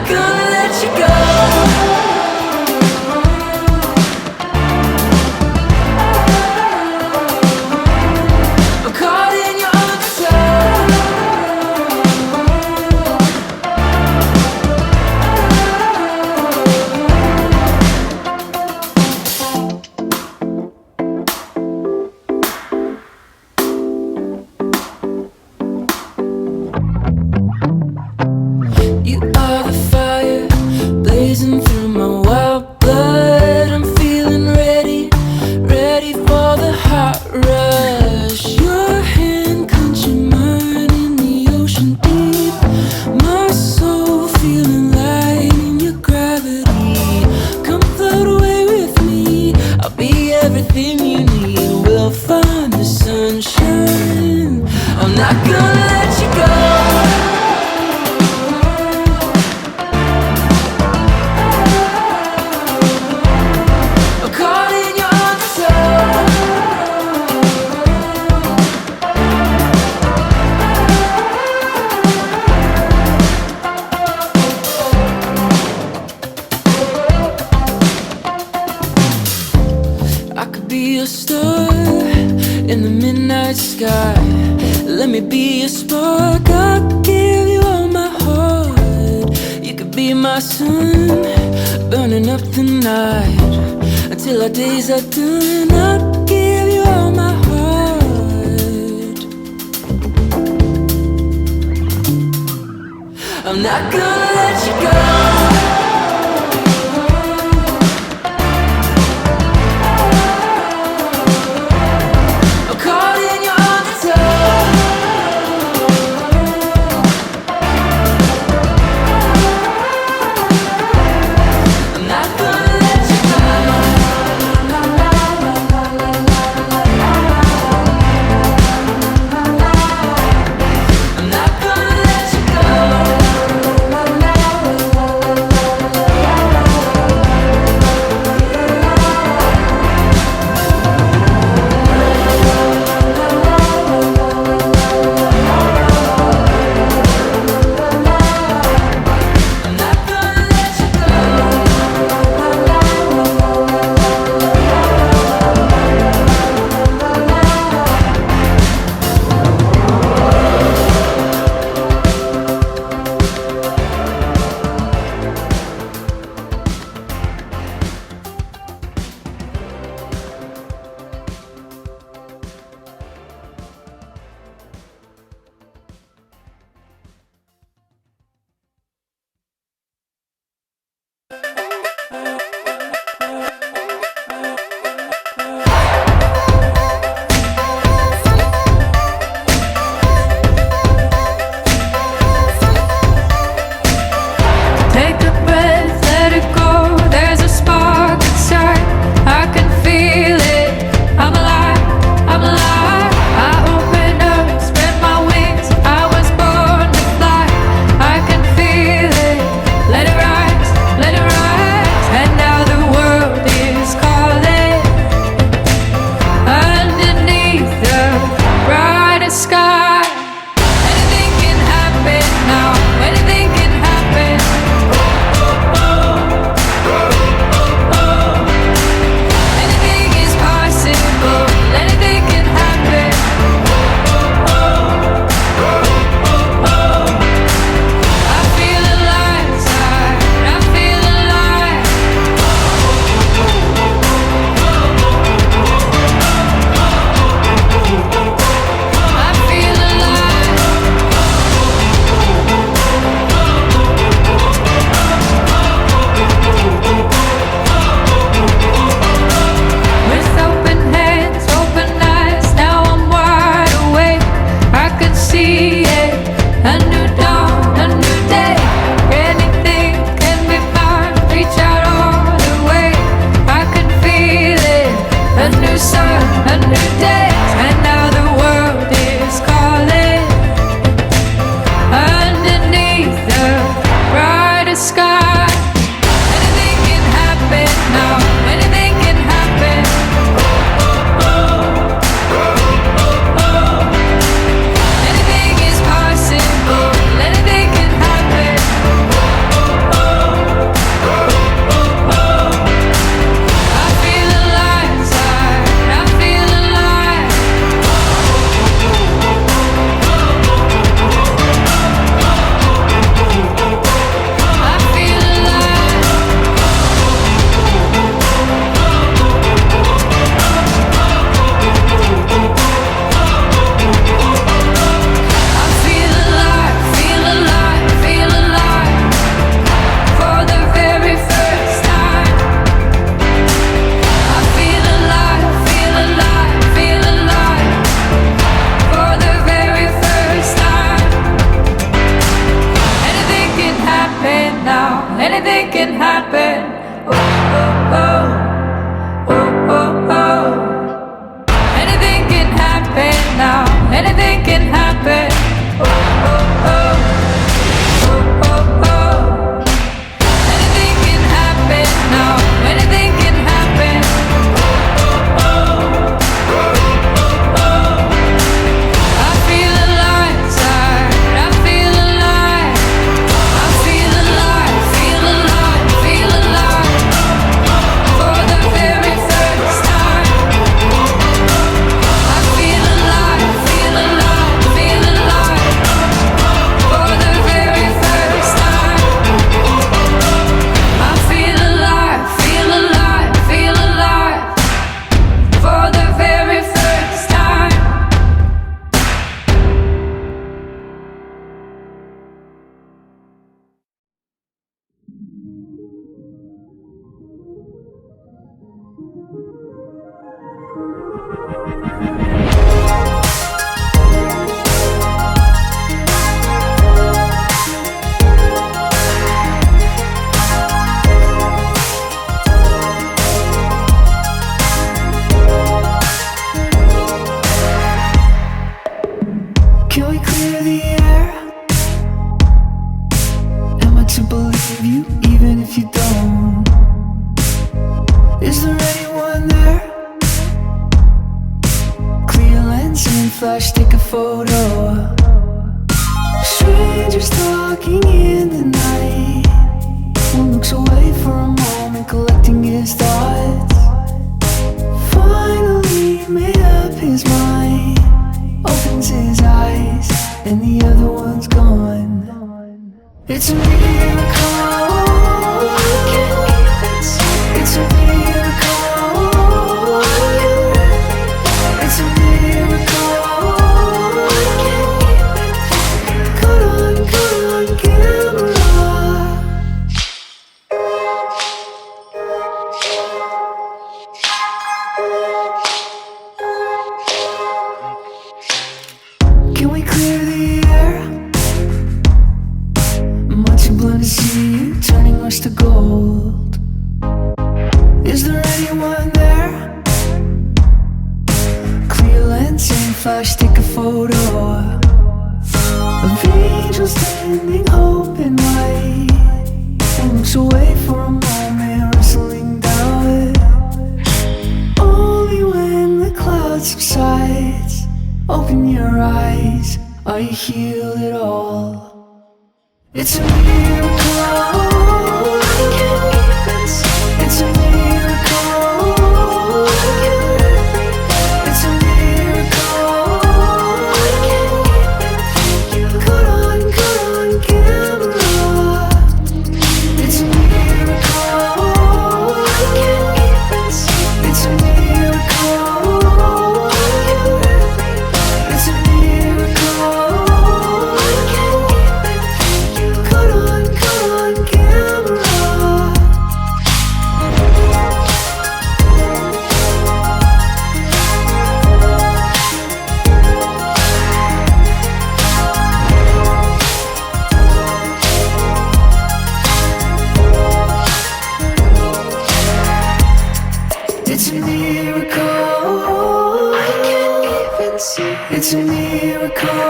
not gonna let you go. I'm caught in your You are the fire blazing through my wild blood. I'm feeling ready, ready for the hot rush. Your hand clenching mine in the ocean deep. My soul feeling light in your gravity. Come float away with me, I'll be everything you need. We'll find the sunshine. I'm not gonna let you go. I could be a star in the midnight sky. Let me be a spark, I'll give you all my heart. You could be my sun, burning up the night. Until our days are done, I'll give you all my heart. I'm not gonna let you go. anyone there? Clear lens and flash, take a photo. Strangers talking in the night. One looks away for a moment, collecting his thoughts. Finally made up his mind. Opens his eyes, and the other one's gone. It's a miracle. It's a miracle. It's a miracle. Caught on camera. Can we clear the air? Am I too blind to see you turning rust to gold? Is there anyone there? Clear lens and flash, take a photo of angels standing open wide. One looks away for a moment, wrestling doubt. Only when the cloud subsides, open your eyes, are you healed at all? It's a miracle. It's a miracle. It's a miracle. Caught on camera. It's a miracle. It's a miracle. It's a miracle. Caught on camera. It's a miracle. I can't even see. It's a miracle.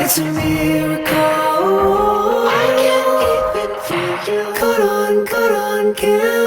It's a miracle. I can't even feel you. Caught on camera.